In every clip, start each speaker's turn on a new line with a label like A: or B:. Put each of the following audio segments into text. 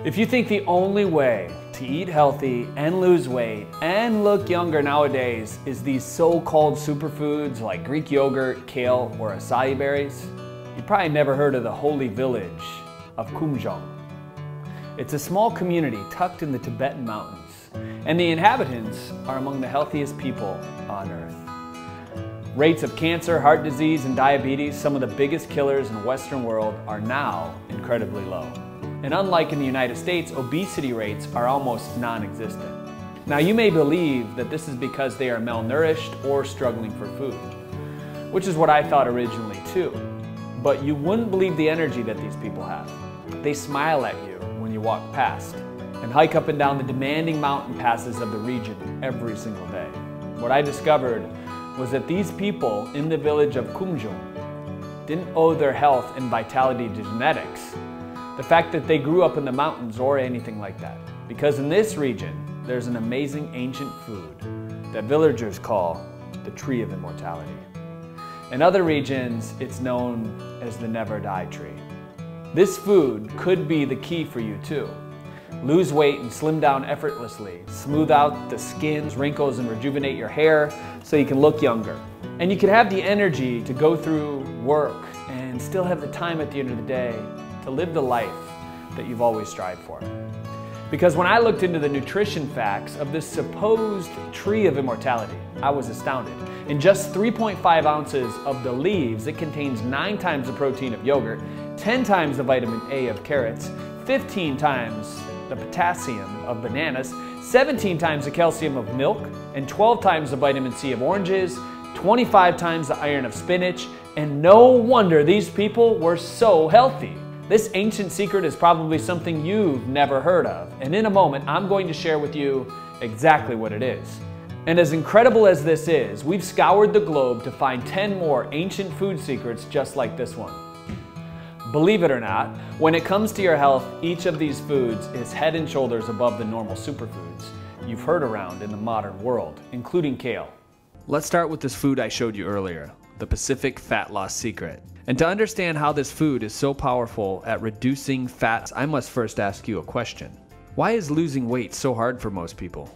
A: If you think the only way to eat healthy and lose weight and look younger nowadays is these so-called superfoods like Greek yogurt, kale, or acai berries, you probably never heard of the holy village of Kumjong. It's a small community tucked in the Tibetan mountains, and the inhabitants are among the healthiest people on earth. Rates of cancer, heart disease, and diabetes, some of the biggest killers in the Western world, are now incredibly low. And unlike in the United States, obesity rates are almost non-existent. Now you may believe that this is because they are malnourished or struggling for food, which is what I thought originally too. But you wouldn't believe the energy that these people have. They smile at you when you walk past and hike up and down the demanding mountain passes of the region every single day. What I discovered was that these people in the village of Kumjong didn't owe their health and vitality to genetics, the fact that they grew up in the mountains, or anything like that. Because in this region, there's an amazing ancient food that villagers call the tree of immortality. In other regions, it's known as the never die tree. This food could be the key for you too. Lose weight and slim down effortlessly, smooth out the skins, wrinkles, and rejuvenate your hair so you can look younger. And you can have the energy to go through work and still have the time at the end of the day to live the life that you've always strived for. Because when I looked into the nutrition facts of this supposed tree of immortality, I was astounded. In just 3.5 ounces of the leaves, it contains 9 times the protein of yogurt, 10 times the vitamin A of carrots, 15 times the potassium of bananas, 17 times the calcium of milk, and 12 times the vitamin C of oranges, 25 times the iron of spinach, and no wonder these people were so healthy. This ancient secret is probably something you've never heard of, and in a moment I'm going to share with you exactly what it is. And as incredible as this is, we've scoured the globe to find 10 more ancient food secrets just like this one. Believe it or not, when it comes to your health, each of these foods is head and shoulders above the normal superfoods you've heard around in the modern world, including kale. Let's start with this food I showed you earlier, the Pacific Fat Loss Secret. And to understand how this food is so powerful at reducing fats, I must first ask you a question. Why is losing weight so hard for most people?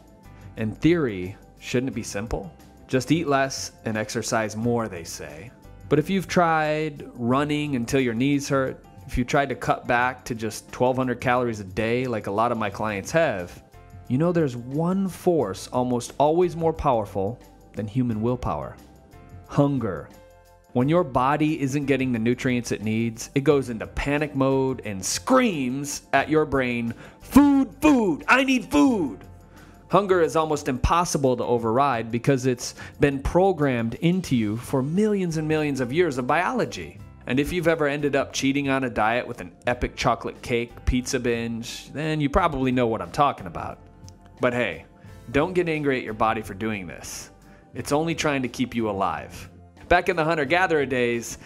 A: In theory, shouldn't it be simple? Just eat less and exercise more, they say. But if you've tried running until your knees hurt, if you tried to cut back to just 1,200 calories a day like a lot of my clients have, you know there's one force almost always more powerful than human willpower: hunger. When your body isn't getting the nutrients it needs, it goes into panic mode and screams at your brain, "Food, food, I need food!" Hunger is almost impossible to override because it's been programmed into you for millions and millions of years of biology. And if you've ever ended up cheating on a diet with an epic chocolate cake pizza binge, then you probably know what I'm talking about. But hey, don't get angry at your body for doing this. It's only trying to keep you alive. Back in the hunter-gatherer days,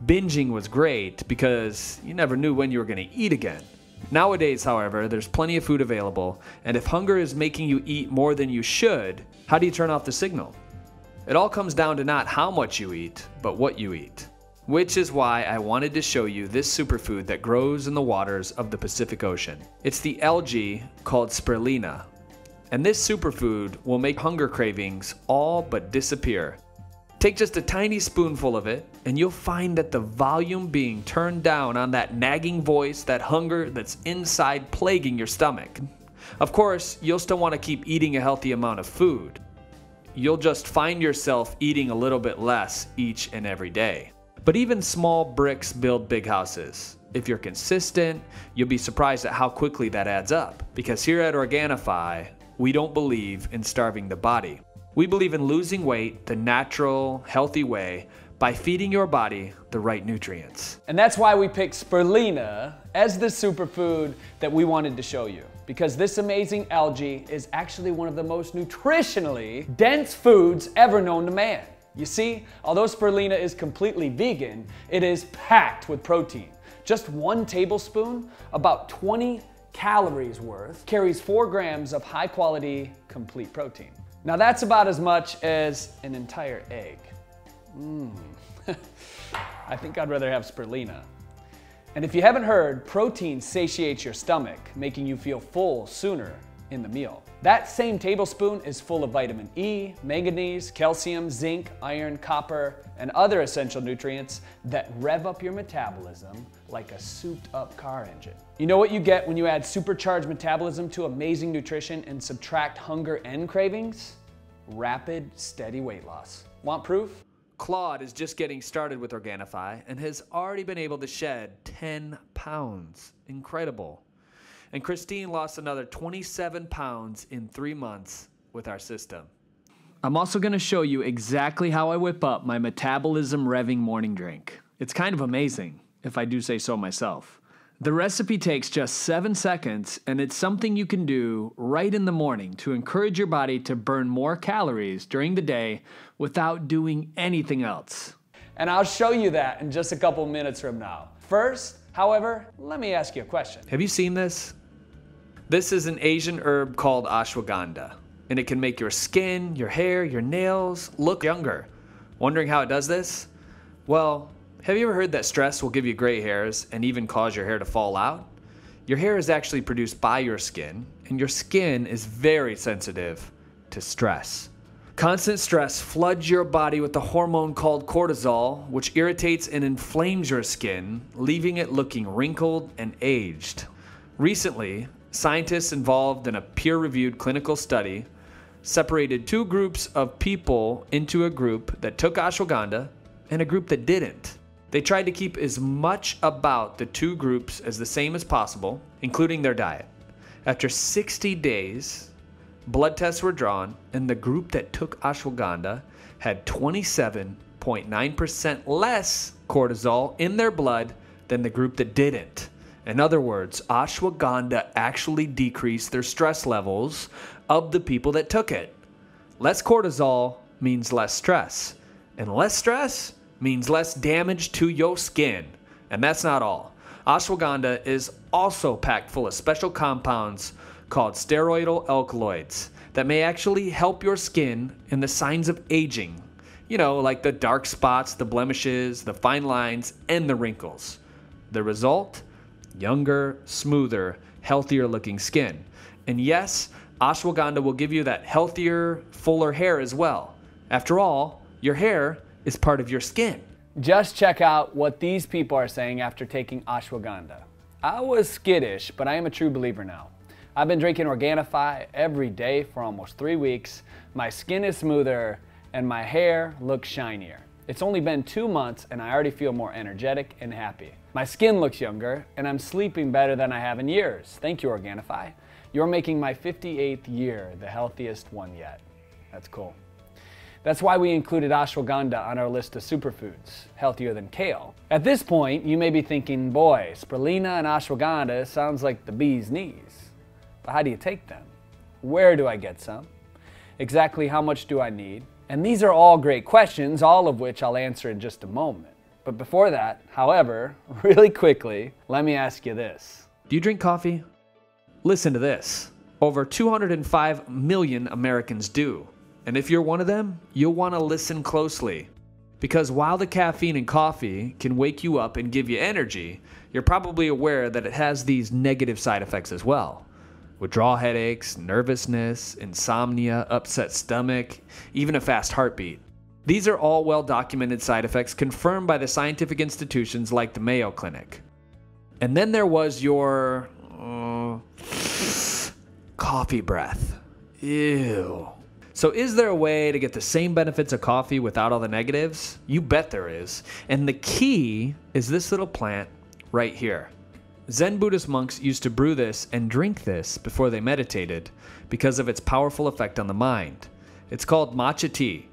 A: binging was great because you never knew when you were going to eat again. Nowadays, however, there's plenty of food available, and if hunger is making you eat more than you should, how do you turn off the signal? It all comes down to not how much you eat, but what you eat. Which is why I wanted to show you this superfood that grows in the waters of the Pacific Ocean. It's the algae called spirulina. And this superfood will make hunger cravings all but disappear. Take just a tiny spoonful of it, and you'll find that the volume being turned down on that nagging voice, that hunger that's inside plaguing your stomach. Of course, you'll still want to keep eating a healthy amount of food. You'll just find yourself eating a little bit less each and every day. But even small bricks build big houses. If you're consistent, you'll be surprised at how quickly that adds up. Because here at Organifi, we don't believe in starving the body. We believe in losing weight the natural, healthy way by feeding your body the right nutrients. And that's why we picked spirulina as the superfood that we wanted to show you. Because this amazing algae is actually one of the most nutritionally dense foods ever known to man. You see, although spirulina is completely vegan, it is packed with protein. Just 1 tablespoon, about 20 calories worth, carries 4 grams of high quality, complete protein. Now that's about as much as an entire egg. I think I'd rather have spirulina. And if you haven't heard, protein satiates your stomach, making you feel full sooner in the meal. That same tablespoon is full of vitamin E, manganese, calcium, zinc, iron, copper, and other essential nutrients that rev up your metabolism like a souped up car engine. You know what you get when you add supercharged metabolism to amazing nutrition and subtract hunger and cravings? Rapid, steady weight loss. Want proof? Claude is just getting started with Organifi and has already been able to shed 10 pounds. Incredible. And Christine lost another 27 pounds in 3 months with our system. I'm also going to show you exactly how I whip up my metabolism revving morning drink. It's kind of amazing, if I do say so myself. The recipe takes just 7 seconds, and it's something you can do right in the morning to encourage your body to burn more calories during the day without doing anything else. And I'll show you that in just a couple minutes from now. First, however, let me ask you a question. Have you seen this? This is an Asian herb called ashwagandha, and it can make your skin, your hair, your nails look younger. Wondering how it does this? Well, have you ever heard that stress will give you gray hairs and even cause your hair to fall out? Your hair is actually produced by your skin, and your skin is very sensitive to stress. Constant stress floods your body with a hormone called cortisol, which irritates and inflames your skin, leaving it looking wrinkled and aged. Recently, scientists involved in a peer-reviewed clinical study separated 2 groups of people into a group that took ashwagandha and a group that didn't. They tried to keep as much about the 2 groups as the same as possible, including their diet. After 60 days, blood tests were drawn, and the group that took ashwagandha had 27.9% less cortisol in their blood than the group that didn't. In other words, ashwagandha actually decreased their stress levels of the people that took it. Less cortisol means less stress, and less stress means less damage to your skin. And that's not all. Ashwagandha is also packed full of special compounds called steroidal alkaloids that may actually help your skin in the signs of aging. You know, like the dark spots, the blemishes, the fine lines, and the wrinkles. The result? Younger, smoother, healthier looking skin. And yes, ashwagandha will give you that healthier, fuller hair as well. After all, your hair is part of your skin. Just check out what these people are saying after taking ashwagandha. I was skittish, but I am a true believer now. I've been drinking Organifi every day for almost 3 weeks. My skin is smoother and my hair looks shinier. It's only been 2 months and I already feel more energetic and happy. My skin looks younger and I'm sleeping better than I have in years. Thank you, Organifi. You're making my 58th year the healthiest one yet. That's cool. That's why we included ashwagandha on our list of superfoods, healthier than kale. At this point, you may be thinking, boy, spirulina and ashwagandha sounds like the bee's knees. But how do you take them? Where do I get some? Exactly how much do I need? And these are all great questions, all of which I'll answer in just a moment. But before that, however, really quickly, let me ask you this. Do you drink coffee? Listen to this. Over 205 million Americans do. And if you're one of them, you'll want to listen closely. Because while the caffeine in coffee can wake you up and give you energy, you're probably aware that it has these negative side effects as well. Withdrawal headaches, nervousness, insomnia, upset stomach, even a fast heartbeat. These are all well-documented side effects confirmed by the scientific institutions like the Mayo Clinic. And then there was your coffee breath. Ew. So is there a way to get the same benefits of coffee without all the negatives? You bet there is. And the key is this little plant right here. Zen Buddhist monks used to brew this and drink this before they meditated because of its powerful effect on the mind. It's called matcha tea,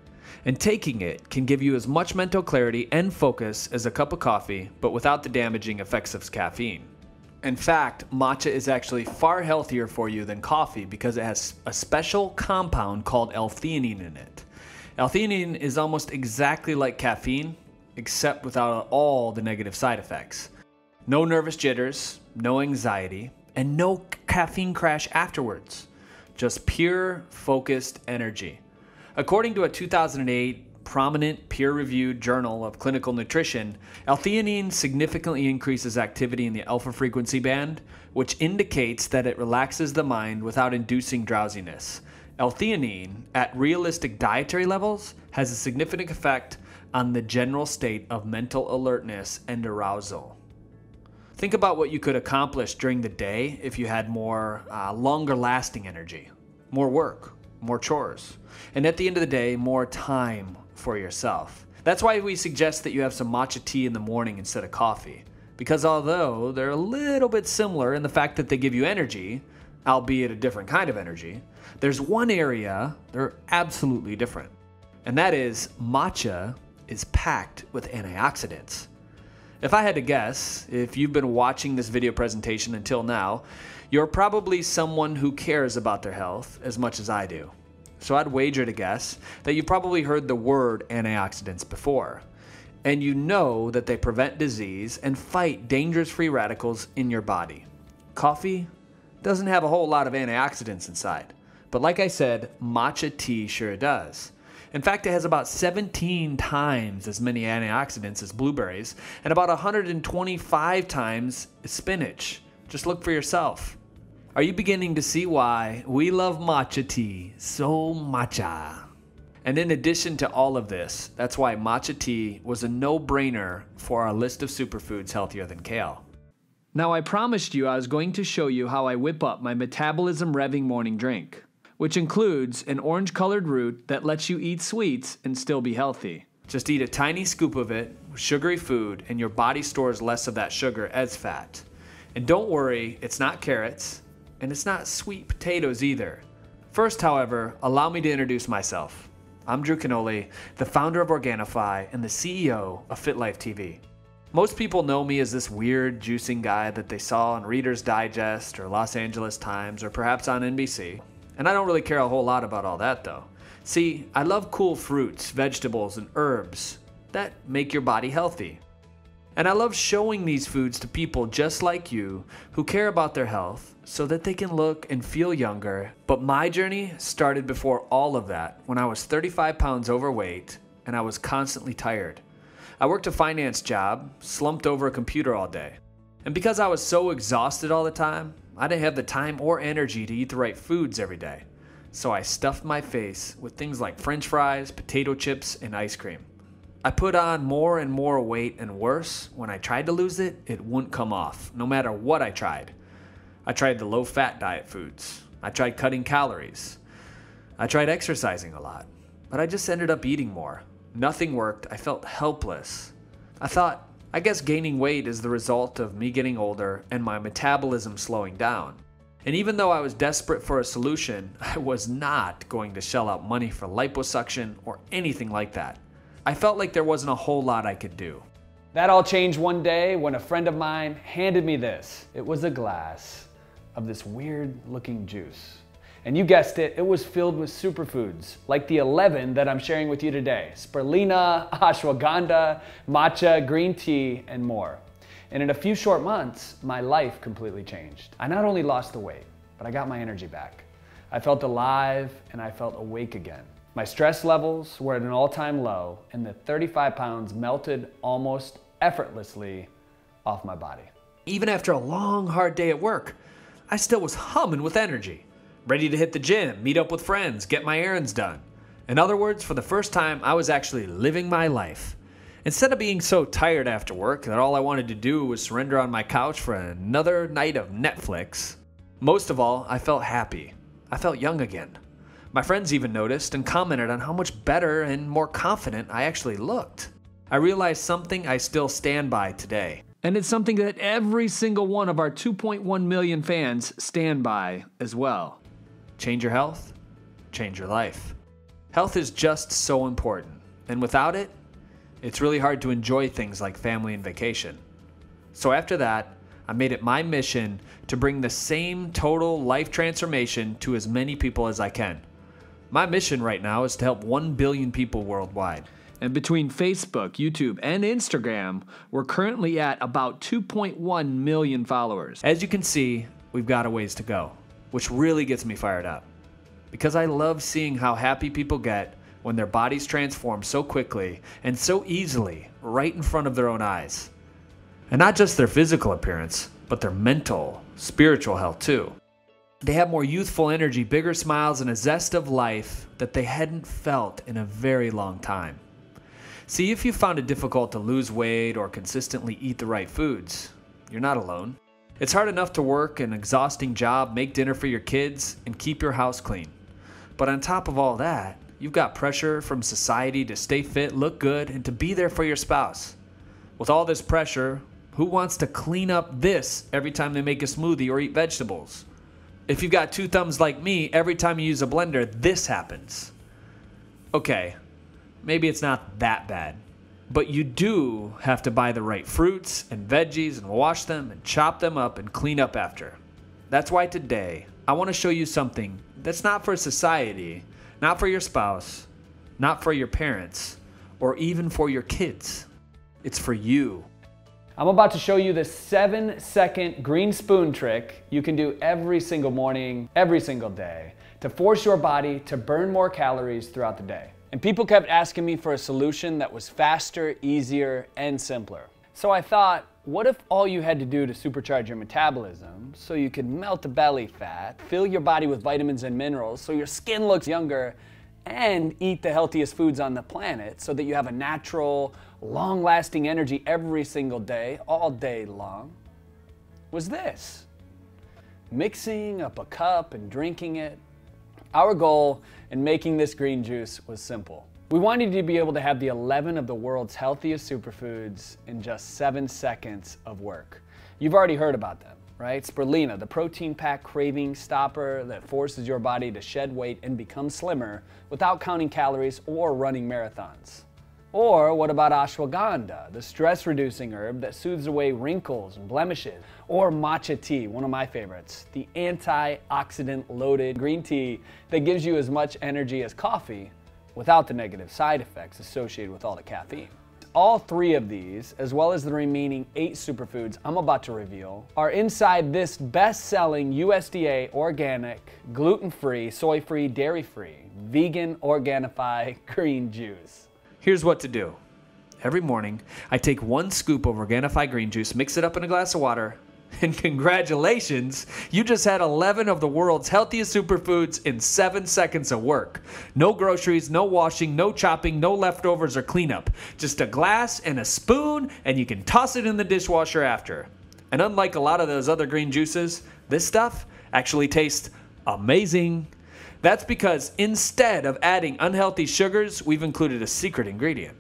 A: and taking it can give you as much mental clarity and focus as a cup of coffee, but without the damaging effects of caffeine. In fact, matcha is actually far healthier for you than coffee because it has a special compound called L-theanine in it. L-theanine is almost exactly like caffeine, except without all the negative side effects. No nervous jitters, no anxiety, and no caffeine crash afterwards. Just pure, focused energy. According to a 2008 prominent peer-reviewed journal of clinical nutrition, L-theanine significantly increases activity in the alpha frequency band, which indicates that it relaxes the mind without inducing drowsiness. L-theanine, at realistic dietary levels, has a significant effect on the general state of mental alertness and arousal. Think about what you could accomplish during the day if you had more longer-lasting energy, more work, more chores, and at the end of the day, more time for yourself. That's why we suggest that you have some matcha tea in the morning instead of coffee, because although they're a little bit similar in the fact that they give you energy, albeit a different kind of energy, there's one area they're absolutely different, and that is matcha is packed with antioxidants. If I had to guess, if you've been watching this video presentation until now, you're probably someone who cares about their health as much as I do. So I'd wager to guess that you've probably heard the word antioxidants before, and you know that they prevent disease and fight dangerous free radicals in your body. Coffee doesn't have a whole lot of antioxidants inside, but like I said, matcha tea sure does. In fact, it has about 17 times as many antioxidants as blueberries and about 125 times spinach. Just look for yourself. Are you beginning to see why we love matcha tea so much? And in addition to all of this, that's why matcha tea was a no-brainer for our list of superfoods healthier than kale. Now, I promised you I was going to show you how I whip up my metabolism revving morning drink, which includes an orange-colored root that lets you eat sweets and still be healthy. Just eat a tiny scoop of it with sugary food and your body stores less of that sugar as fat. And don't worry, it's not carrots, and it's not sweet potatoes either. First, however, allow me to introduce myself. I'm Drew Canoli, the founder of Organifi and the CEO of FitLifeTV. Most people know me as this weird juicing guy that they saw on Reader's Digest or Los Angeles Times or perhaps on NBC. And I don't really care a whole lot about all that though. See, I love cool fruits, vegetables, and herbs that make your body healthy. And I love showing these foods to people just like you who care about their health so that they can look and feel younger. But my journey started before all of that when I was 35 pounds overweight and I was constantly tired. I worked a finance job, slumped over a computer all day. And because I was so exhausted all the time, I didn't have the time or energy to eat the right foods every day. So I stuffed my face with things like French fries, potato chips, and ice cream. I put on more and more weight, and worse, when I tried to lose it, it wouldn't come off, no matter what I tried. I tried the low-fat diet foods. I tried cutting calories. I tried exercising a lot, but I just ended up eating more. Nothing worked. I felt helpless. I thought, I guess gaining weight is the result of me getting older and my metabolism slowing down. And even though I was desperate for a solution, I was not going to shell out money for liposuction or anything like that. I felt like there wasn't a whole lot I could do.
B: That all changed one day when a friend of mine handed me this. It was a glass of this weird looking juice. And you guessed it, it was filled with superfoods, like the 11 that I'm sharing with you today. Spirulina, ashwagandha, matcha, green tea, and more. And in a few short months, my life completely changed. I not only lost the weight, but I got my energy back. I felt alive and I felt awake again. My stress levels were at an all-time low and the 35 pounds melted almost effortlessly off my body.
A: Even after a long, hard day at work, I still was humming with energy, ready to hit the gym, meet up with friends, get my errands done. In other words, for the first time, I was actually living my life. Instead of being so tired after work that all I wanted to do was surrender on my couch for another night of Netflix, most of all, I felt happy. I felt young again. My friends even noticed and commented on how much better and more confident I actually looked. I realized something I still stand by today. And it's something that every single one of our 2.1 million fans stand by as well. Change your health, change your life. Health is just so important, and without it, it's really hard to enjoy things like family and vacation. So after that, I made it my mission to bring the same total life transformation to as many people as I can. My mission right now is to help 1 billion people worldwide. And between Facebook, YouTube, and Instagram, we're currently at about 2.1 million followers. As you can see, we've got a ways to go, which really gets me fired up. Because I love seeing how happy people get when their bodies transform so quickly and so easily right in front of their own eyes. And not just their physical appearance, but their mental, spiritual health too. They have more youthful energy, bigger smiles, and a zest of life that they hadn't felt in a very long time. See, if you found it difficult to lose weight or consistently eat the right foods, you're not alone. It's hard enough to work an exhausting job, make dinner for your kids, and keep your house clean. But on top of all that, you've got pressure from society to stay fit, look good, and to be there for your spouse. With all this pressure, who wants to clean up this every time they make a smoothie or eat vegetables? If you've got two thumbs like me, every time you use a blender, this happens. Okay, maybe it's not that bad, but you do have to buy the right fruits and veggies and wash them and chop them up and clean up after. That's why today I want to show you something that's not for society, not for your spouse, not for your parents, or even for your kids. It's for you. I'm about to show you the 7-second green spoon trick you can do every single morning, every single day, to force your body to burn more calories throughout the day. And people kept asking me for a solution that was faster, easier, and simpler. So I thought, what if all you had to do to supercharge your metabolism so you could melt the belly fat, fill your body with vitamins and minerals so your skin looks younger, and eat the healthiest foods on the planet so that you have a natural, long-lasting energy every single day, all day long, was this. Mixing up a cup and drinking it. Our goal in making this green juice was simple. We wanted you to be able to have the 11 of the world's healthiest superfoods in just 7 seconds of work. You've already heard about them, right? Spirulina, the protein-packed craving stopper that forces your body to shed weight and become slimmer without counting calories or running marathons. Or what about ashwagandha, the stress-reducing herb that soothes away wrinkles and blemishes? Or matcha tea, one of my favorites, the antioxidant-loaded green tea that gives you as much energy as coffee without the negative side effects associated with all the caffeine. All 3 of these, as well as the remaining 8 superfoods I'm about to reveal, are inside this best-selling USDA organic, gluten-free, soy-free, dairy-free, vegan Organifi green juice. Here's what to do. Every morning, I take 1 scoop of Organifi green juice, mix it up in a glass of water, and congratulations, you just had 11 of the world's healthiest superfoods in 7 seconds of work. No groceries, no washing, no chopping, no leftovers or cleanup. Just a glass and a spoon, and you can toss it in the dishwasher after. And unlike a lot of those other green juices, this stuff actually tastes amazing. That's because instead of adding unhealthy sugars, we've included a secret ingredient.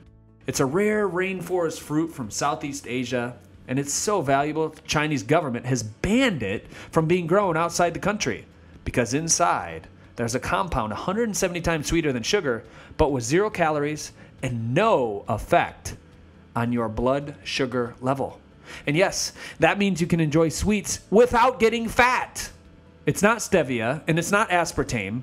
A: It's a rare rainforest fruit from Southeast Asia, and it's so valuable the Chinese government has banned it from being grown outside the country because inside there's a compound 170 times sweeter than sugar, but with 0 calories and no effect on your blood sugar level. And yes, that means you can enjoy sweets without getting fat. It's not stevia and it's not aspartame,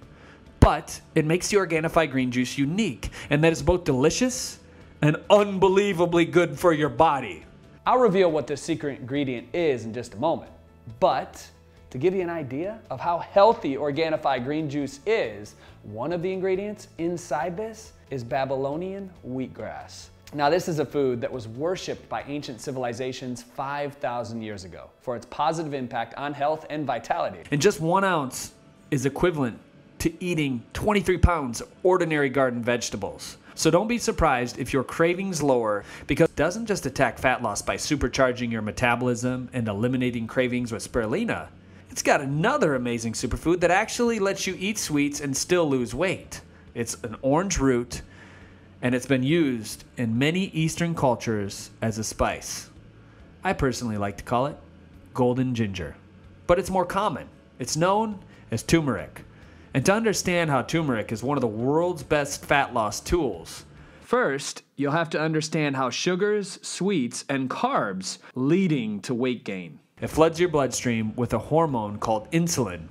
A: but it makes the Organifi green juice unique, and that is both delicious and unbelievably good for your body. I'll reveal what this secret ingredient is in just a moment, but to give you an idea of how healthy Organifi green juice is, one of the ingredients inside this is Babylonian wheatgrass. Now, this is a food that was worshipped by ancient civilizations 5,000 years ago for its positive impact on health and vitality. And just 1 ounce is equivalent to eating 23 pounds of ordinary garden vegetables. So don't be surprised if your cravings lower, because it doesn't just attack fat loss by supercharging your metabolism and eliminating cravings with spirulina. It's got another amazing superfood that actually lets you eat sweets and still lose weight. It's an orange root, and it's been used in many Eastern cultures as a spice. I personally like to call it golden ginger, but it's more common. It's known as turmeric. And to understand how turmeric is one of the world's best fat loss tools, first, you'll have to understand how sugars, sweets, and carbs leading to weight gain. It floods your bloodstream with a hormone called insulin.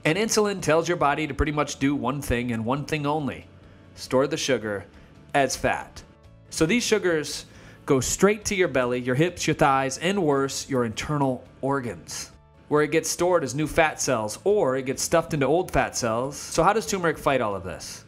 A: And insulin tells your body to pretty much do one thing and one thing only: store the sugar as fat. So these sugars go straight to your belly, your hips, your thighs, and worse, your internal organs, where it gets stored as new fat cells, or it gets stuffed into old fat cells. So how does turmeric fight all of this?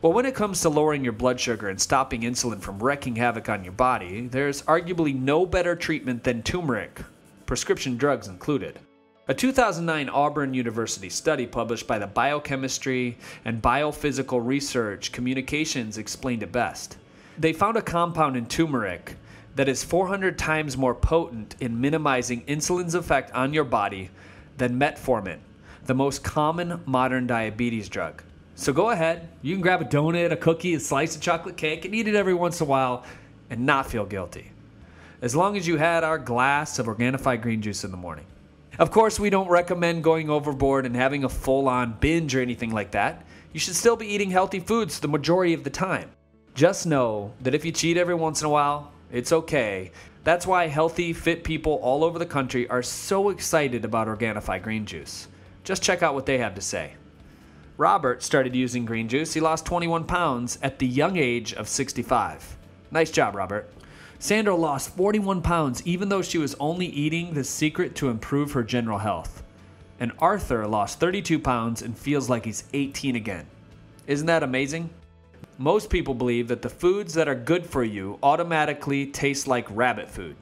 A: Well, when it comes to lowering your blood sugar and stopping insulin from wreaking havoc on your body, there's arguably no better treatment than turmeric, prescription drugs included. A 2009 Auburn University study published by the Biochemistry and Biophysical Research Communications explained it best. They found a compound in turmeric that is 400 times more potent in minimizing insulin's effect on your body than metformin, the most common modern diabetes drug. So go ahead, you can grab a donut, a cookie, a slice of chocolate cake, and eat it every once in a while and not feel guilty. As long as you had our glass of Organifi green juice in the morning. Of course, we don't recommend going overboard and having a full-on binge or anything like that. You should still be eating healthy foods the majority of the time. Just know that if you cheat every once in a while, it's okay. That's why healthy, fit people all over the country are so excited about Organifi green juice. Just check out what they have to say. Robert started using green juice. He lost 21 pounds at the young age of 65. Nice job, Robert. Sandra lost 41 pounds even though she was only eating the secret to improve her general health. And Arthur lost 32 pounds and feels like he's 18 again. Isn't that amazing? Most people believe that the foods that are good for you automatically taste like rabbit food.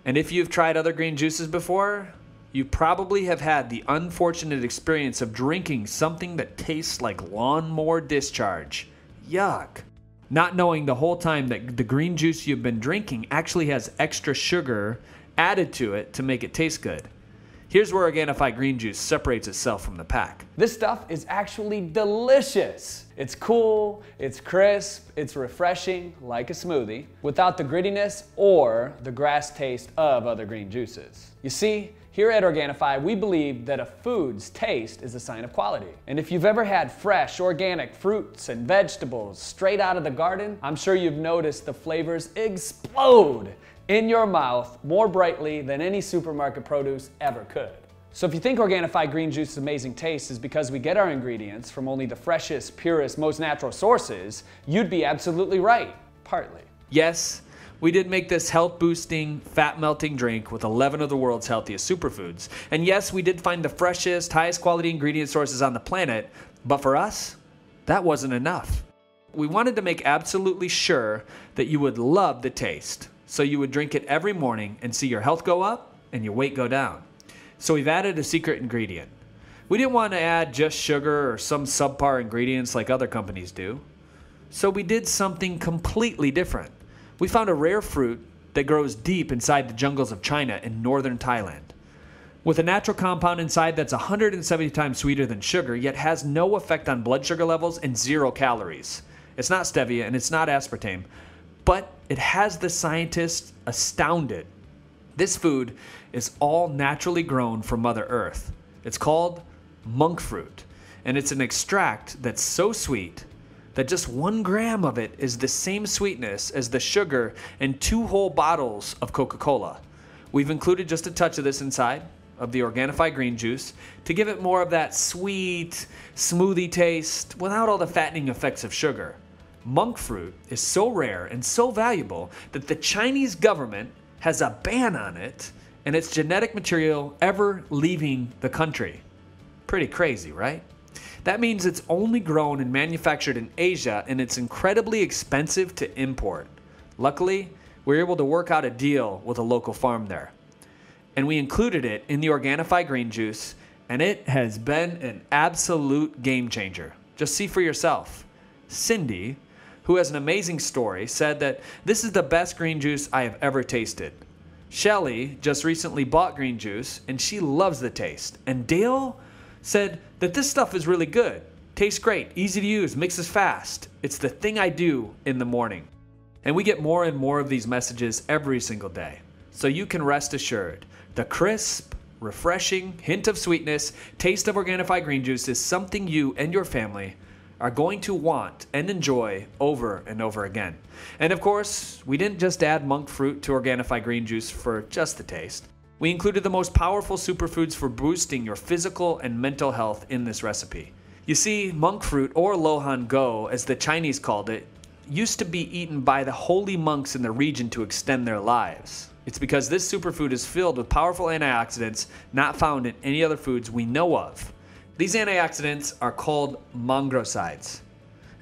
A: And if you've tried other green juices before, you probably have had the unfortunate experience of drinking something that tastes like lawnmower discharge. Yuck. Not knowing the whole time that the green juice you've been drinking actually has extra sugar added to it to make it taste good. Here's where Organifi green juice separates itself from the pack.
B: This stuff is actually delicious. It's cool, it's crisp, it's refreshing, like a smoothie, without the grittiness or the grass taste of other green juices. You see, here at Organifi, we believe that a food's taste is a sign of quality. And if you've ever had fresh, organic fruits and vegetables straight out of the garden, I'm sure you've noticed the flavors explode in your mouth more brightly than any supermarket produce ever could. So if you think Organifi green juice's amazing taste is because we get our ingredients from only the freshest, purest, most natural sources, you'd be absolutely right, partly.
A: Yes, we did make this health-boosting, fat-melting drink with 11 of the world's healthiest superfoods. And yes, we did find the freshest, highest quality ingredient sources on the planet, but for us, that wasn't enough. We wanted to make absolutely sure that you would love the taste, so you would drink it every morning and see your health go up and your weight go down. So we've added a secret ingredient. We didn't want to add just sugar or some subpar ingredients like other companies do. So we did something completely different. We found a rare fruit that grows deep inside the jungles of China and northern Thailand. With a natural compound inside that's 170 times sweeter than sugar, yet has no effect on blood sugar levels and 0 calories. It's not stevia and it's not aspartame, but it has the scientists astounded. This food is all naturally grown from Mother Earth. It's called monk fruit, and it's an extract that's so sweet that just 1 gram of it is the same sweetness as the sugar in 2 whole bottles of Coca-Cola. We've included just a touch of this inside of the Organifi green juice to give it more of that sweet, smoothie taste without all the fattening effects of sugar. Monk fruit is so rare and so valuable that the Chinese government has a ban on it and its genetic material ever leaving the country. Pretty crazy, right? That means it's only grown and manufactured in Asia, and it's incredibly expensive to import. Luckily, we were able to work out a deal with a local farm there. And we included it in the Organifi green juice, and it has been an absolute game changer. Just see for yourself. Cindy, who has an amazing story, said that this is the best green juice I have ever tasted. Shelly just recently bought green juice, and she loves the taste. And Dale said that this stuff is really good. Tastes great, easy to use, mixes fast. It's the thing I do in the morning. And we get more and more of these messages every single day. So you can rest assured, the crisp, refreshing hint of sweetness, taste of Organifi green juice is something you and your family are going to want and enjoy over and over again. And of course, we didn't just add monk fruit to Organifi green juice for just the taste. We included the most powerful superfoods for boosting your physical and mental health in this recipe. You see, monk fruit, or Lohan Go, as the Chinese called it, used to be eaten by the holy monks in the region to extend their lives. It's because this superfood is filled with powerful antioxidants not found in any other foods we know of. These antioxidants are called mongrosides.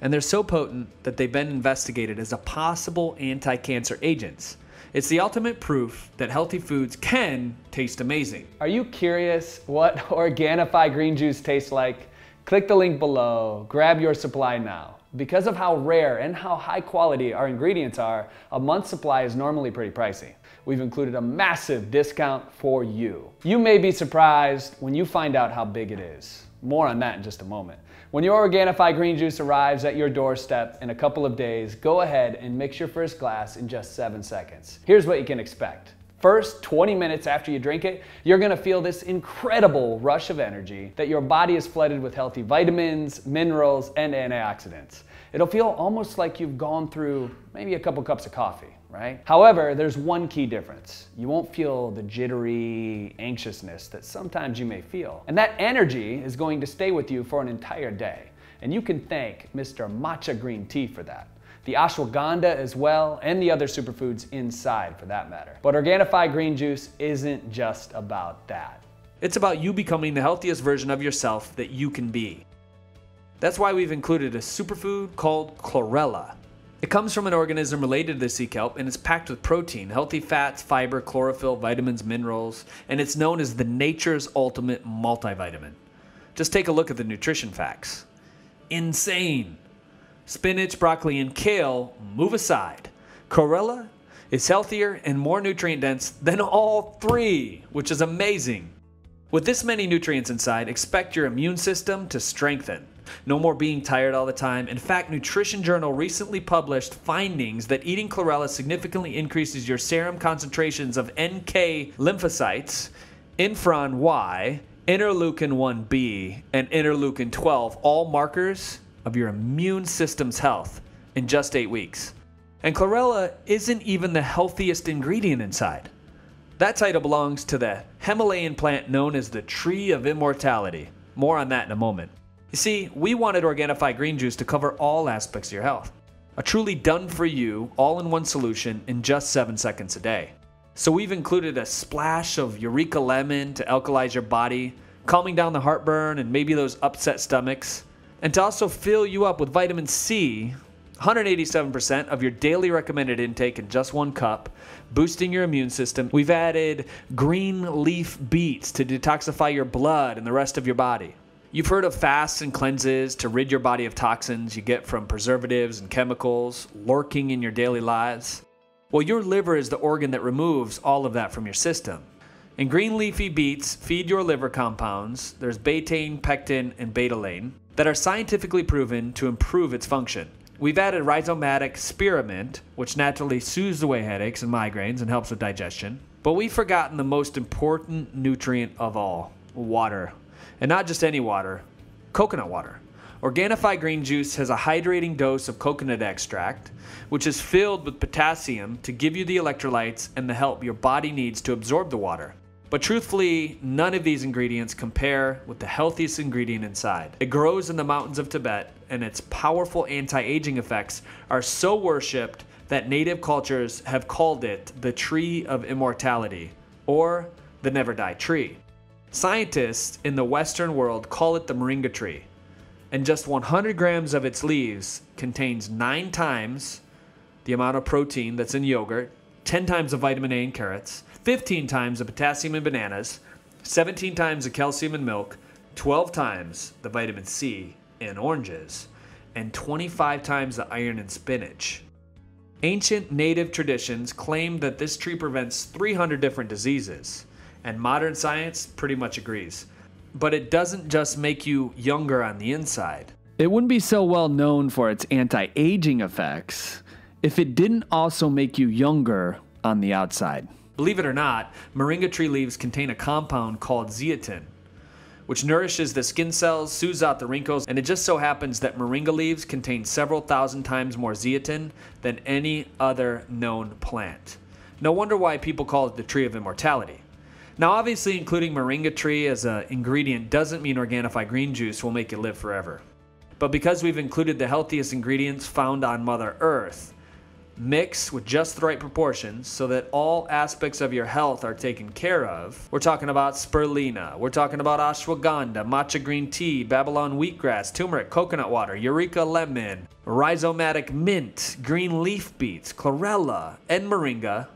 A: and they're so potent that they've been investigated as a possible anti-cancer agents. It's the ultimate proof that healthy foods can taste amazing.
B: Are you curious what Organifi green juice tastes like? Click the link below, grab your supply now. Because of how rare and how high quality our ingredients are, a month's supply is normally pretty pricey. We've included a massive discount for you. You may be surprised when you find out how big it is. More on that in just a moment. When your Organifi green juice arrives at your doorstep in a couple of days, go ahead and mix your first glass in just 7 seconds. Here's what you can expect. First 20 minutes after you drink it, you're gonna feel this incredible rush of energy that your body is flooded with healthy vitamins, minerals, and antioxidants. It'll feel almost like you've gone through maybe a couple cups of coffee, right? However, there's one key difference. You won't feel the jittery anxiousness that sometimes you may feel. And that energy is going to stay with you for an entire day. And you can thank Mr. Matcha Green Tea for that. The ashwagandha as well, and the other superfoods inside for that matter. But Organifi green juice isn't just about that.
A: It's about you becoming the healthiest version of yourself that you can be. That's why we've included a superfood called chlorella. It comes from an organism related to the sea kelp, and it's packed with protein, healthy fats, fiber, chlorophyll, vitamins, minerals, and it's known as the nature's ultimate multivitamin. Just take a look at the nutrition facts. Insane! Spinach, broccoli, and kale move aside. Chlorella is healthier and more nutrient dense than all three, which is amazing. With this many nutrients inside, expect your immune system to strengthen. No more being tired all the time. In fact, Nutrition Journal recently published findings that eating chlorella significantly increases your serum concentrations of NK lymphocytes, interferon Y, interleukin 1b, and interleukin 12, all markers of your immune system's health, in just 8 weeks. And chlorella isn't even the healthiest ingredient inside. That title belongs to the Himalayan plant known as the Tree of Immortality. More on that in a moment. You see, we wanted Organifi green juice to cover all aspects of your health. A truly done-for-you, all-in-one solution in just 7 seconds a day. So we've included a splash of Eureka Lemon to alkalize your body, calming down the heartburn and maybe those upset stomachs, and to also fill you up with vitamin C, 187% of your daily recommended intake in just 1 cup, boosting your immune system. We've added green leaf beets to detoxify your blood and the rest of your body. You've heard of fasts and cleanses to rid your body of toxins you get from preservatives and chemicals lurking in your daily lives. Well, your liver is the organ that removes all of that from your system. And green leafy beets feed your liver compounds, there's betaine, pectin, and betalain, that are scientifically proven to improve its function. We've added rhizomatic spearmint, which naturally soothes away headaches and migraines and helps with digestion. But we've forgotten the most important nutrient of all, water. And not just any water, coconut water. Organifi green juice has a hydrating dose of coconut extract, which is filled with potassium to give you the electrolytes and the help your body needs to absorb the water. But truthfully, none of these ingredients compare with the healthiest ingredient inside. It grows in the mountains of Tibet, and its powerful anti-aging effects are so worshipped that native cultures have called it the Tree of Immortality, or the Never Die Tree. Scientists in the Western world call it the moringa tree, and just 100 grams of its leaves contains 9 times the amount of protein that's in yogurt, 10 times the vitamin A in carrots, 15 times the potassium in bananas, 17 times the calcium in milk, 12 times the vitamin C in oranges, and 25 times the iron in spinach. Ancient native traditions claim that this tree prevents 300 different diseases, and modern science pretty much agrees. But it doesn't just make you younger on the inside.
B: It wouldn't be so well known for its anti-aging effects if it didn't also make you younger on the outside.
A: Believe it or not, moringa tree leaves contain a compound called zeatin, which nourishes the skin cells, soothes out the wrinkles, and it just so happens that moringa leaves contain several thousand times more zeatin than any other known plant. No wonder why people call it the Tree of Immortality. Now obviously including moringa tree as an ingredient doesn't mean Organifi green juice will make you live forever. But because we've included the healthiest ingredients found on Mother Earth, mixed with just the right proportions so that all aspects of your health are taken care of. We're talking about spirulina, we're talking about ashwagandha, matcha green tea, Babylon wheatgrass, turmeric, coconut water, eureka lemon, rhizomatic mint, green leaf beets, chlorella, and moringa,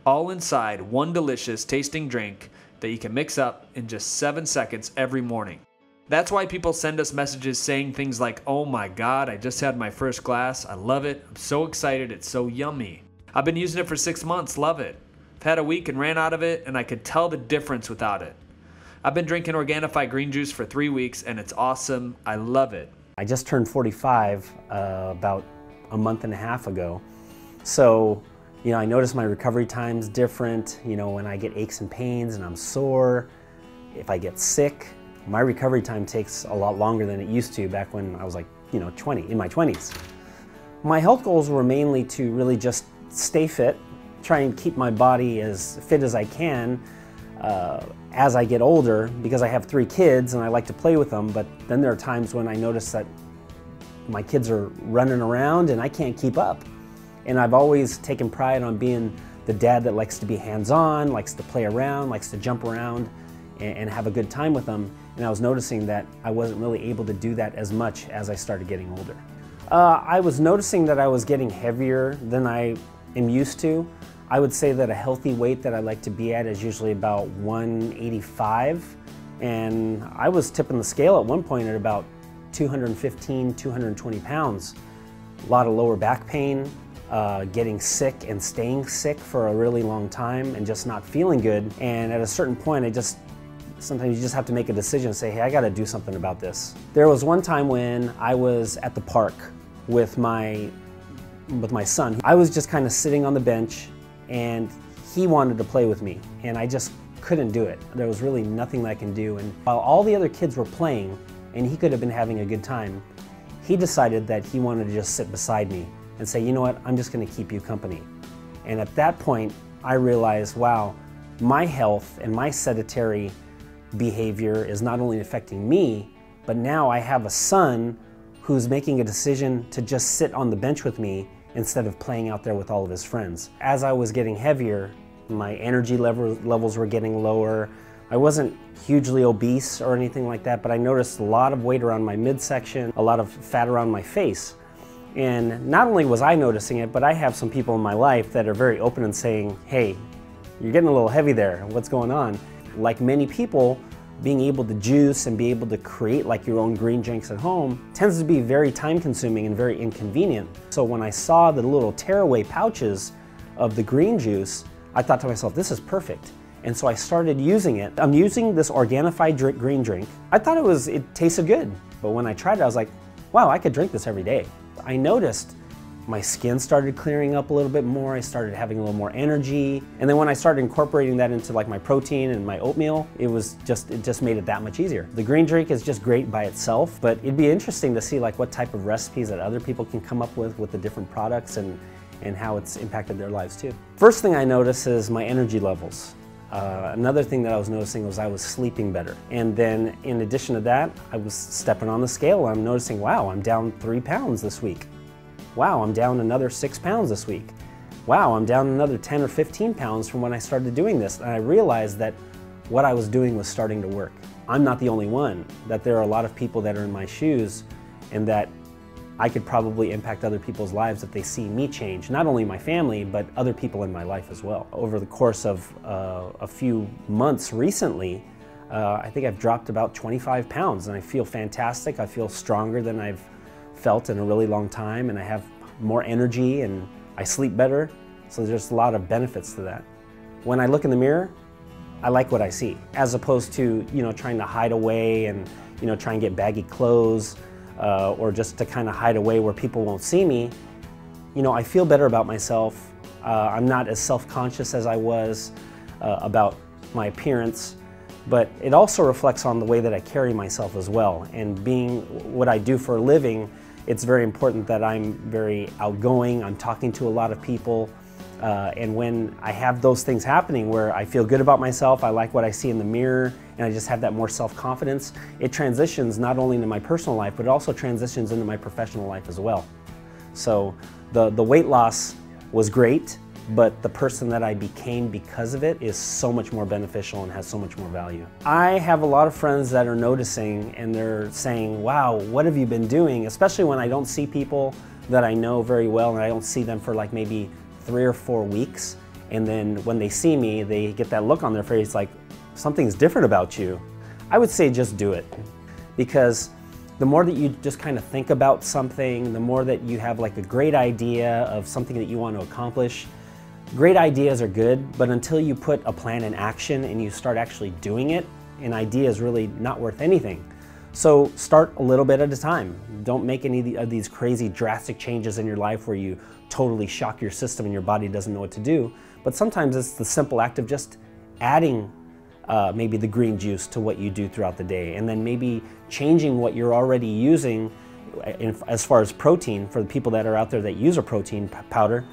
A: all inside one delicious tasting drink that you can mix up in just 7 seconds every morning. That's why people send us messages saying things like, "Oh my God, I just had my first glass. I love it. I'm so excited. It's so yummy. I've been using it for 6 months. Love it. I've had a week and ran out of it, and I could tell the difference without it. I've been drinking Organifi green juice for 3 weeks, and it's awesome. I love it."
C: I just turned 45 about a month and a half ago. So, I noticed my recovery time's different. When I get aches and pains and I'm sore, if I get sick, my recovery time takes a lot longer than it used to back when I was like, 20, in my 20s. My health goals were mainly to really just stay fit, try and keep my body as fit as I can as I get older, because I have 3 kids and I like to play with them, but then there are times when I notice that my kids are running around and I can't keep up. And I've always taken pride on being the dad that likes to be hands-on, likes to play around, likes to jump around and have a good time with them. And I was noticing that I wasn't really able to do that as much as I started getting older. I was noticing that I was getting heavier than I am used to. I would say that a healthy weight that I like to be at is usually about 185. And I was tipping the scale at one point at about 215, 220 pounds. A lot of lower back pain, getting sick and staying sick for a really long time and just not feeling good. And at a certain point, sometimes you just have to make a decision and say, hey, I gotta do something about this. There was one time when I was at the park with my son. I was just kind of sitting on the bench and he wanted to play with me and I just couldn't do it. There was really nothing I can do. And while all the other kids were playing and he could have been having a good time, he decided that he wanted to just sit beside me and say, you know what, I'm just gonna keep you company. And at that point, I realized, wow, my health and my sedentary behavior is not only affecting me, but now I have a son who's making a decision to just sit on the bench with me instead of playing out there with all of his friends. As I was getting heavier, my energy levels were getting lower. I wasn't hugely obese or anything like that, but I noticed a lot of weight around my midsection, a lot of fat around my face. And not only was I noticing it, but I have some people in my life that are very open and saying, hey, you're getting a little heavy there, what's going on? Like many people, being able to juice and be able to create like your own green drinks at home tends to be very time consuming and very inconvenient. So when I saw the little tearaway pouches of the green juice, I thought to myself, this is perfect. And so I started using it. I'm using this Organifi green drink. I thought it tasted good. But when I tried it, I was like, wow, I could drink this every day. I noticed my skin started clearing up a little bit more. I started having a little more energy. And then when I started incorporating that into like my protein and my oatmeal, it just made it that much easier. The green drink is just great by itself, but it'd be interesting to see like what type of recipes that other people can come up with the different products and how it's impacted their lives too. First thing I noticed is my energy levels. Another thing that I was noticing was I was sleeping better. And then in addition to that, I was stepping on the scale and I'm noticing, wow, I'm down 3 pounds this week. Wow, I'm down another 6 pounds this week. Wow, I'm down another 10 or 15 pounds from when I started doing this. And I realized that what I was doing was starting to work. I'm not the only one, that there are a lot of people that are in my shoes and that I could probably impact other people's lives if they see me change, not only my family, but other people in my life as well. Over the course of a few months recently, I think I've dropped about 25 pounds and I feel fantastic. I feel stronger than I've felt in a really long time and I have more energy and I sleep better. So there's a lot of benefits to that. When I look in the mirror, I like what I see, as opposed to trying to hide away and try and get baggy clothes or just to kind of hide away where people won't see me. I feel better about myself. I'm not as self-conscious as I was about my appearance, but it also reflects on the way that I carry myself as well. And being what I do for a living, it's very important that I'm very outgoing. I'm talking to a lot of people. And when I have those things happening where I feel good about myself, I like what I see in the mirror, and I just have that more self-confidence, it transitions not only into my personal life, but it also transitions into my professional life as well. So the weight loss was great, but the person that I became because of it is so much more beneficial and has so much more value. I have a lot of friends that are noticing and they're saying, wow, what have you been doing? Especially when I don't see people that I know very well and I don't see them for like maybe 3 or 4 weeks. And then when they see me, they get that look on their face like, something's different about you. I would say just do it. Because the more that you just kind of think about something, the more that you have like a great idea of something that you want to accomplish. Great ideas are good, but until you put a plan in action and you start actually doing it, an idea is really not worth anything. So start a little bit at a time. Don't make any of these crazy drastic changes in your life where you totally shock your system and your body doesn't know what to do. But sometimes it's the simple act of just adding maybe the green juice to what you do throughout the day, and then maybe changing what you're already using as far as protein. For the people that are out there that use a protein powder,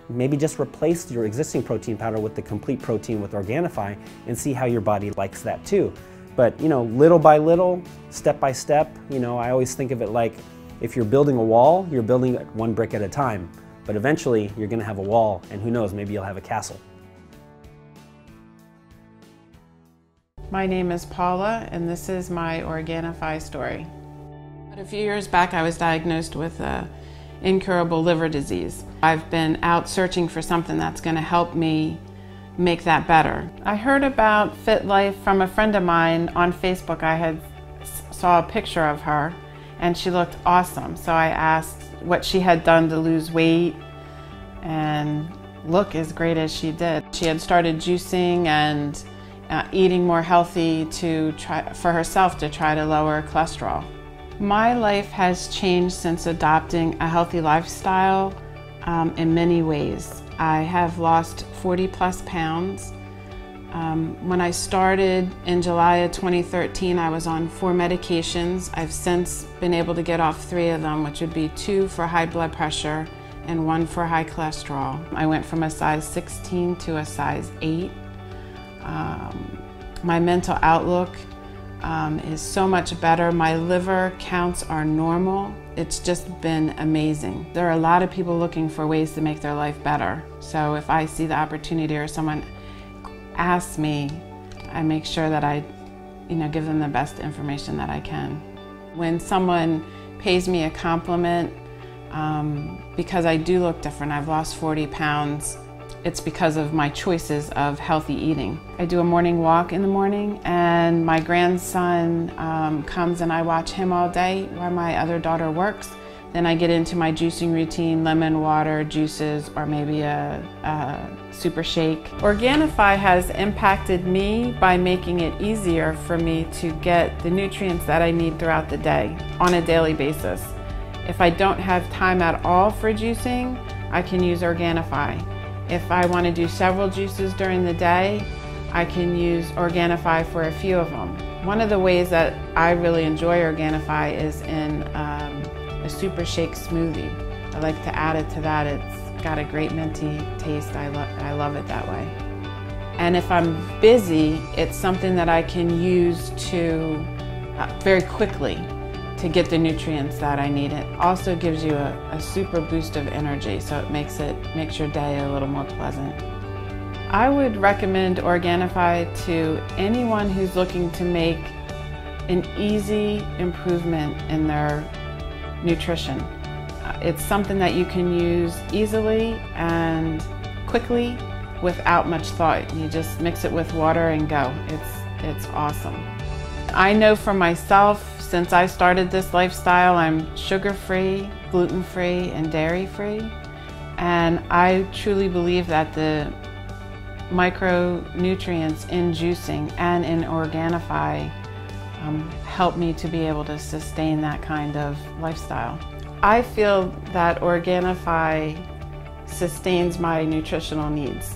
C: maybe just replace your existing protein powder with the complete protein with Organifi and see how your body likes that too. But you know, little by little, step by step, you know, I always think of it like if you're building a wall, you're building it 1 brick at a time. But eventually you're gonna have a wall, and who knows, maybe you'll have a castle.
D: My name is Paula, and this is my Organifi story. A few years back, I was diagnosed with incurable liver disease. I've been out searching for something that's going to help me make that better. I heard about FitLife from a friend of mine on Facebook. I saw a picture of her and she looked awesome. So I asked what she had done to lose weight and look as great as she did. She had started juicing and eating more healthy for herself to try to lower cholesterol. My life has changed since adopting a healthy lifestyle in many ways. I have lost 40+ pounds. When I started in July of 2013, I was on 4 medications. I've since been able to get off 3 of them, which would be 2 for high blood pressure and 1 for high cholesterol. I went from a size 16 to a size 8. My mental outlook is so much better. My liver counts are normal. It's just been amazing. There are a lot of people looking for ways to make their life better. So if I see the opportunity or someone asks me, I make sure that I give them the best information that I can. When someone pays me a compliment, because I do look different, I've lost 40 pounds, it's because of my choices of healthy eating. I do a morning walk in the morning, and my grandson comes and I watch him all day while my other daughter works. Then I get into my juicing routine, lemon water, juices, or maybe a super shake. Organifi has impacted me by making it easier for me to get the nutrients that I need throughout the day on a daily basis. If I don't have time at all for juicing, I can use Organifi. If I want to do several juices during the day, I can use Organifi for a few of them. One of the ways that I really enjoy Organifi is in a super shake smoothie. I like to add it to that. It's got a great minty taste. I love it that way. And if I'm busy, it's something that I can use to very quickly to get the nutrients that I need. It also gives you a super boost of energy, so it makes your day a little more pleasant. I would recommend Organifi to anyone who's looking to make an easy improvement in their nutrition. It's something that you can use easily and quickly without much thought. You just mix it with water and go. It's awesome. I know for myself, since I started this lifestyle, I'm sugar-free, gluten-free, and dairy-free. And I truly believe that the micronutrients in juicing and in Organifi help me to be able to sustain that kind of lifestyle. I feel that Organifi sustains my nutritional needs.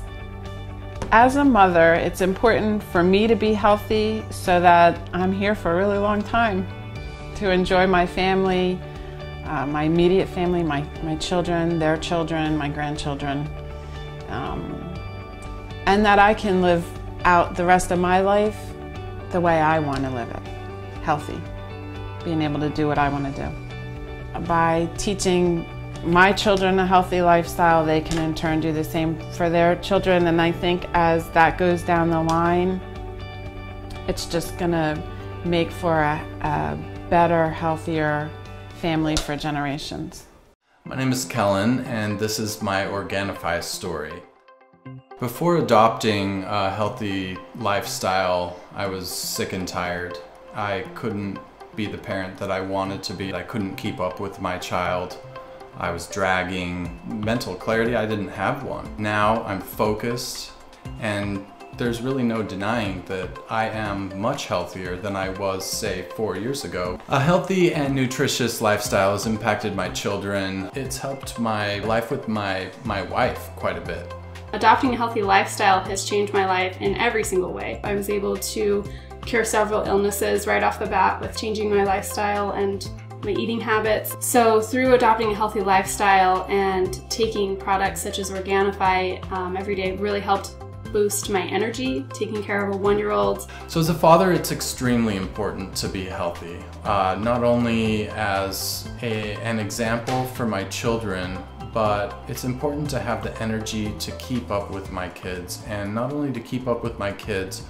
D: As a mother, it's important for me to be healthy so that I'm here for a really long time, to enjoy my family, my immediate family, my children, their children, my grandchildren, and that I can live out the rest of my life the way I want to live it, healthy, being able to do what I want to do. By teaching my children a healthy lifestyle, they can in turn do the same for their children. And I think as that goes down the line, it's just gonna make for a better, healthier family for generations.
E: My name is Kellen, and this is my Organifi story. Before adopting a healthy lifestyle, I was sick and tired. I couldn't be the parent that I wanted to be. I couldn't keep up with my child. I was dragging. Mental clarity, I didn't have one. Now I'm focused, and there's really no denying that I am much healthier than I was, say, 4 years ago. A healthy and nutritious lifestyle has impacted my children. It's helped my life with my wife quite a bit.
F: Adopting a healthy lifestyle has changed my life in every single way. I was able to cure several illnesses right off the bat with changing my lifestyle and my eating habits. So through adopting a healthy lifestyle and taking products such as Organifi every day really helped boost my energy, taking care of a 1-year-old.
E: So as a father, it's extremely important to be healthy, not only as an example for my children, but it's important to have the energy to keep up with my kids, and not only to keep up with my kids,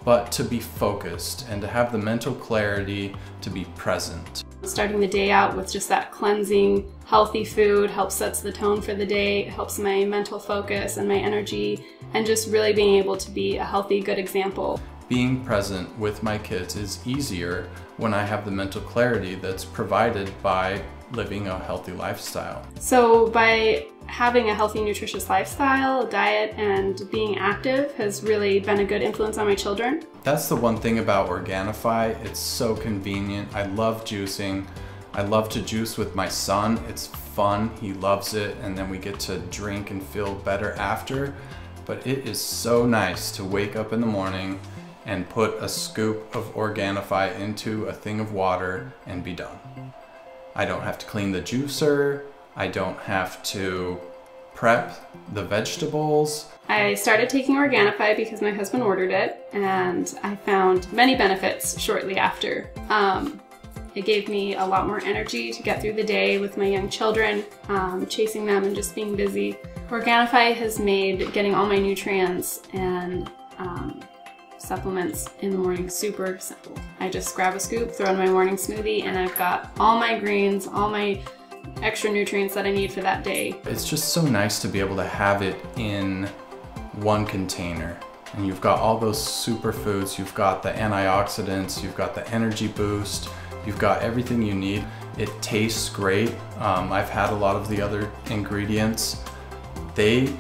E: but to be focused and to have the mental clarity to be present.
F: Starting the day out with just that cleansing, healthy food helps sets the tone for the day, it helps my mental focus and my energy, and just really being able to be a healthy, good example.
E: Being present with my kids is easier when I have the mental clarity that's provided by living a healthy lifestyle.
F: So by having a healthy, nutritious lifestyle, diet, and being active has really been a good influence on my children.
E: That's the one thing about Organifi. It's so convenient. I love juicing. I love to juice with my son. It's fun. He loves it. And then we get to drink and feel better after. But it is so nice to wake up in the morning and put a scoop of Organifi into a thing of water and be done. I don't have to clean the juicer. I don't have to prep the vegetables.
F: I started taking Organifi because my husband ordered it, and I found many benefits shortly after. It gave me a lot more energy to get through the day with my young children, chasing them and just being busy. Organifi has made getting all my nutrients and supplements in the morning super simple. I just grab a scoop, throw in my morning smoothie, and I've got all my greens, all my extra nutrients that I need for that day.
E: It's just so nice to be able to have it in one container. And you've got all those superfoods, you've got the antioxidants, you've got the energy boost, you've got everything you need. It tastes great. I've had a lot of the other ingredients. They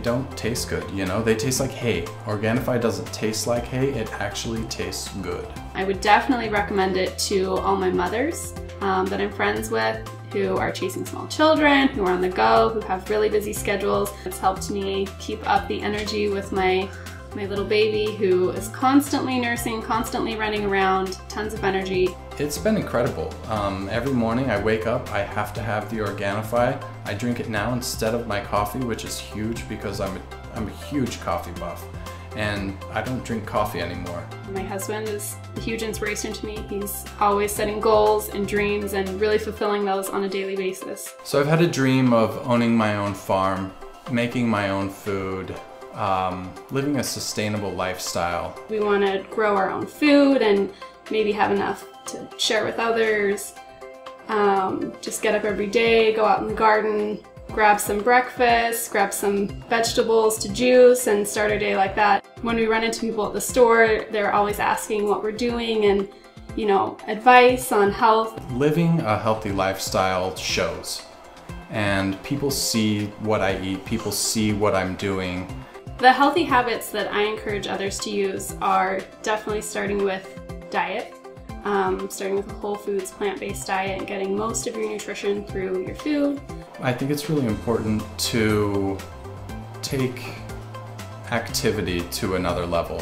E: don't taste good, you know? They taste like hay. Organifi doesn't taste like hay, it actually tastes good.
F: I would definitely recommend it to all my mothers that I'm friends with, who are chasing small children, who are on the go, who have really busy schedules. It's helped me keep up the energy with my little baby who is constantly nursing, constantly running around, tons of energy.
E: It's been incredible. Every morning I wake up, I have to have the Organifi. I drink it now instead of my coffee, which is huge because I'm a huge coffee buff. And I don't drink coffee anymore.
F: My husband is a huge inspiration to me. He's always setting goals and dreams and really fulfilling those on a daily basis.
E: So I've had a dream of owning my own farm, making my own food, living a sustainable lifestyle.
F: We want to grow our own food and maybe have enough to share with others. Just get up every day, go out in the garden, grab some breakfast, grab some vegetables to juice, and start our day like that. When we run into people at the store, they're always asking what we're doing and, you know, advice on health.
E: Living a healthy lifestyle shows, and people see what I eat, people see what I'm doing.
F: The healthy habits that I encourage others to use are definitely starting with diet. Starting with a whole foods, plant-based diet, and getting most of your nutrition through your food.
E: I think it's really important to take activity to another level.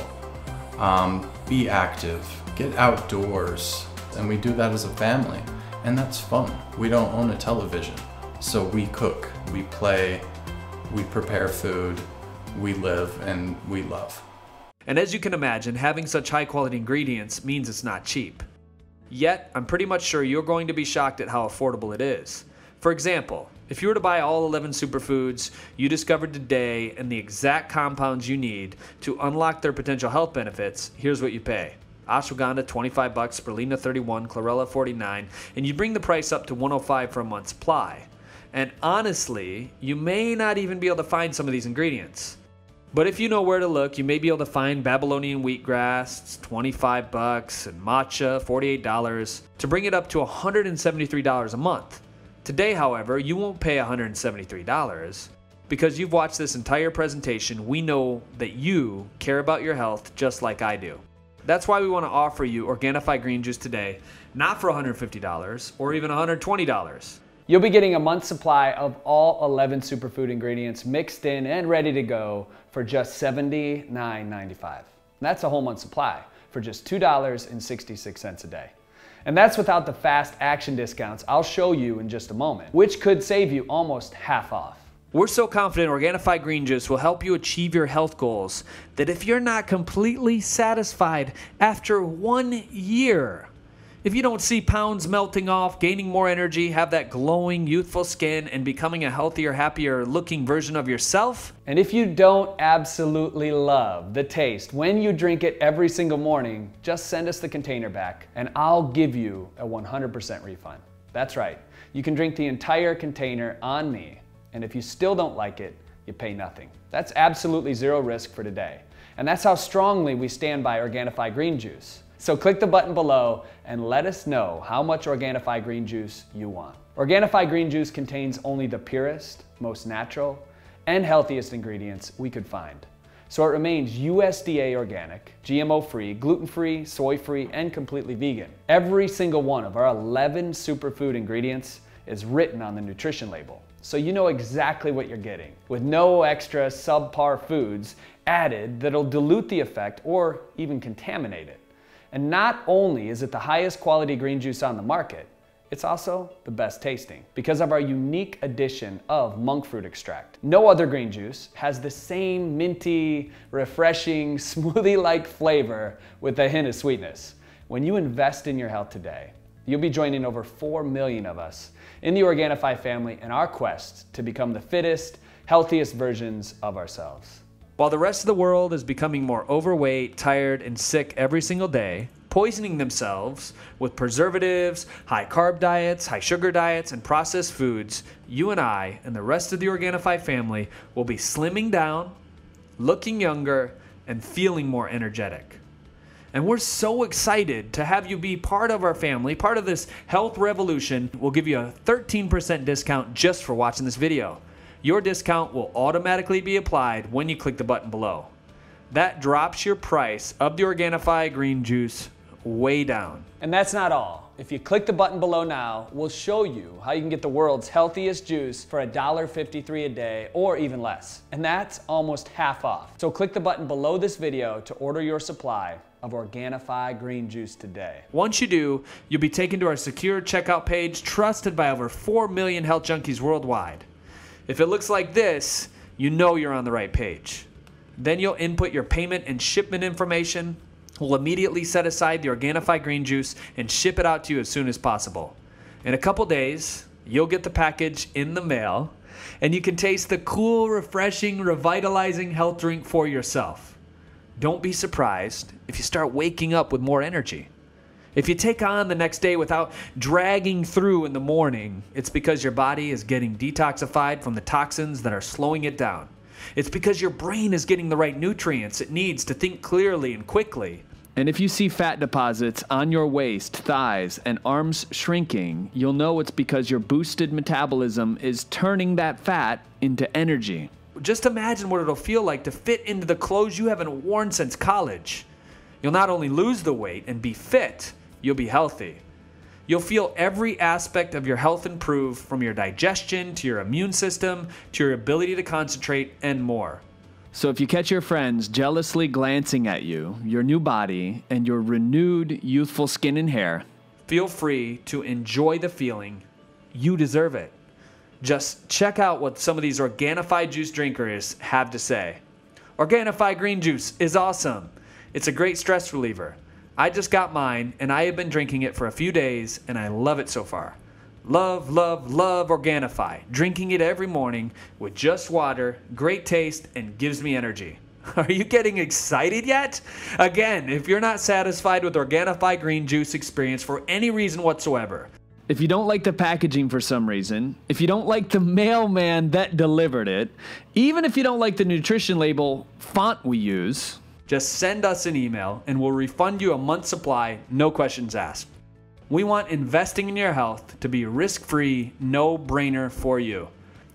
E: Be active, get outdoors, and we do that as a family, and that's fun. We don't own a television, so we cook, we play, we prepare food, we live, and we love.
B: And as you can imagine, having such high quality ingredients means it's not cheap. Yet, I'm pretty much sure you're going to be shocked at how affordable it is. For example, if you were to buy all 11 superfoods you discovered today and the exact compounds you need to unlock their potential health benefits, here's what you pay. Ashwagandha, $25, spirulina, $31, chlorella, $49, and you bring the price up to $105 for a month's supply. And honestly, you may not even be able to find some of these ingredients. But if you know where to look, you may be able to find Babylonian wheatgrass, it's $25, and matcha, $48, to bring it up to $173 a month. Today, however, you won't pay $173. Because you've watched this entire presentation, we know that you care about your health just like I do. That's why we want to offer you Organifi Green Juice today, not for $150 or even $120. You'll be getting a month's supply of all 11 superfood ingredients mixed in and ready to go for just $79.95. That's a whole month's supply for just $2.66 a day. And that's without the fast action discounts I'll show you in just a moment, which could save you almost half off. We're so confident Organifi Green Juice will help you achieve your health goals that if you're not completely satisfied after 1 year, if you don't see pounds melting off, gaining more energy, have that glowing, youthful skin, and becoming a healthier, happier looking version of yourself, and if you don't absolutely love the taste when you drink it every single morning, just send us the container back and I'll give you a 100% refund. That's right, you can drink the entire container on me, and if you still don't like it, you pay nothing. That's absolutely zero risk for today. And that's how strongly we stand by Organifi Green Juice. So click the button below and let us know how much Organifi Green Juice you want. Organifi Green Juice contains only the purest, most natural, and healthiest ingredients we could find. So it remains USDA organic, GMO-free, gluten-free, soy-free, and completely vegan. Every single one of our 11 superfood ingredients is written on the nutrition label, so you know exactly what you're getting, with no extra subpar foods added that'll dilute the effect or even contaminate it. And not only is it the highest quality green juice on the market, it's also the best tasting because of our unique addition of monk fruit extract. No other green juice has the same minty, refreshing, smoothie-like flavor with a hint of sweetness. When you invest in your health today, you'll be joining over 4 million of us in the Organifi family in our quest to become the fittest, healthiest versions of ourselves. While the rest of the world is becoming more overweight, tired, and sick every single day, poisoning themselves with preservatives, high carb diets, high sugar diets, and processed foods, you and I and the rest of the Organifi family will be slimming down, looking younger, and feeling more energetic. And we're so excited to have you be part of our family, part of this health revolution. We'll give you a 13% discount just for watching this video. Your discount will automatically be applied when you click the button below. That drops your price of the Organifi Green Juice way down. And that's not all. If you click the button below now, we'll show you how you can get the world's healthiest juice for $1.53 a day or even less. And that's almost half off. So click the button below this video to order your supply of Organifi Green Juice today. Once you do, you'll be taken to our secure checkout page trusted by over 4 million health junkies worldwide. If it looks like this, you know you're on the right page. Then you'll input your payment and shipment information. We'll immediately set aside the Organifi Green Juice and ship it out to you as soon as possible. In a couple days, you'll get the package in the mail, and you can taste the cool, refreshing, revitalizing health drink for yourself. Don't be surprised if you start waking up with more energy. If you take on the next day without dragging through in the morning, it's because your body is getting detoxified from the toxins that are slowing it down. It's because your brain is getting the right nutrients it needs to think clearly and quickly. And if you see fat deposits on your waist, thighs, and arms shrinking, you'll know it's because your boosted metabolism is turning that fat into energy. Just imagine what it'll feel like to fit into the clothes you haven't worn since college. You'll not only lose the weight and be fit, you'll be healthy. You'll feel every aspect of your health improve, from your digestion to your immune system to your ability to concentrate and more. So if you catch your friends jealously glancing at you, your new body, and your renewed youthful skin and hair, feel free to enjoy the feeling. You deserve it. Just check out what some of these Organifi juice drinkers have to say. Organifi Green Juice is awesome. It's a great stress reliever. I just got mine, and I have been drinking it for a few days, and I love it so far. Love, love, love Organifi. Drinking it every morning with just water, great taste, and gives me energy. Are you getting excited yet? Again, if you're not satisfied with Organifi green juice experience for any reason whatsoever, if you don't like the packaging for some reason, if you don't like the mailman that delivered it, even if you don't like the nutrition label font we use, just send us an email and we'll refund you a month's supply, no questions asked. We want investing in your health to be risk-free, no-brainer for you.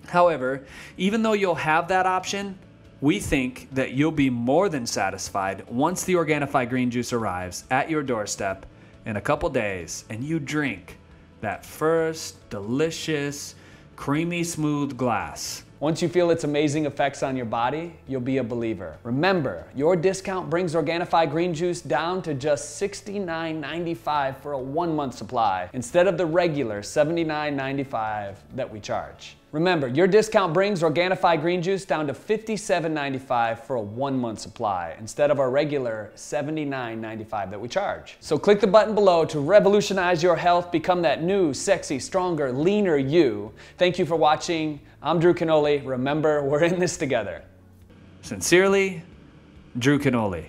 B: However, even though you'll have that option, we think that you'll be more than satisfied once the Organifi green juice arrives at your doorstep in a couple days and you drink that first delicious, creamy smooth glass. Once you feel its amazing effects on your body, you'll be a believer. Remember, your discount brings Organifi green juice down to just $69.95 for a 1-month supply instead of the regular $79.95 that we charge. Remember, your discount brings Organifi green juice down to $57.95 for a 1-month supply instead of our regular $79.95 that we charge. So click the button below to revolutionize your health, become that new, sexy, stronger, leaner you. Thank you for watching. I'm Drew Canoli. Remember, we're in this together. Sincerely, Drew Canoli.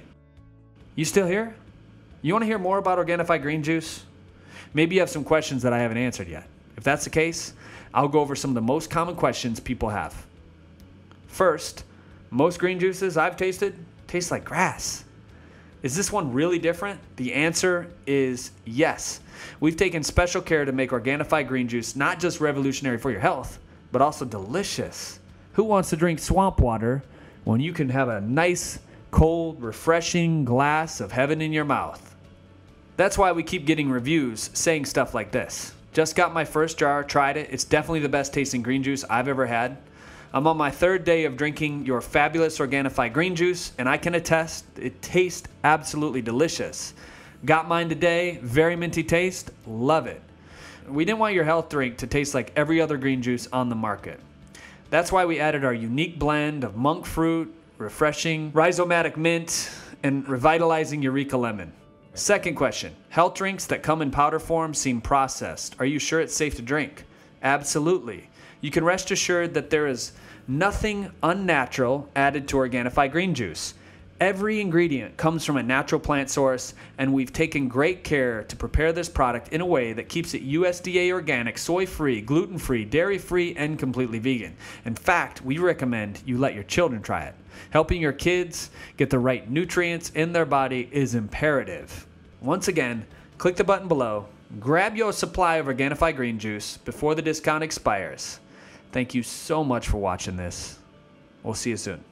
B: You still here? You want to hear more about Organifi green juice? Maybe you have some questions that I haven't answered yet. If that's the case, I'll go over some of the most common questions people have. First, most green juices I've tasted taste like grass. Is this one really different? The answer is yes. We've taken special care to make Organifi green juice not just revolutionary for your health, but also delicious. Who wants to drink swamp water when you can have a nice, cold, refreshing glass of heaven in your mouth? That's why we keep getting reviews saying stuff like this. Just got my first jar, tried it. It's definitely the best tasting green juice I've ever had. I'm on my 3rd day of drinking your fabulous Organifi green juice, and I can attest it tastes absolutely delicious. Got mine today, very minty taste, love it. We didn't want your health drink to taste like every other green juice on the market. That's why we added our unique blend of monk fruit, refreshing rhizomatic mint, and revitalizing Eureka lemon. Second question, health drinks that come in powder form seem processed. Are you sure it's safe to drink? Absolutely. You can rest assured that there is nothing unnatural added to Organifi green juice. Every ingredient comes from a natural plant source, and we've taken great care to prepare this product in a way that keeps it USDA organic, soy-free, gluten-free, dairy-free, and completely vegan. In fact, we recommend you let your children try it. Helping your kids get the right nutrients in their body is imperative. Once again, click the button below, grab your supply of Organifi green juice before the discount expires. Thank you so much for watching this. We'll see you soon.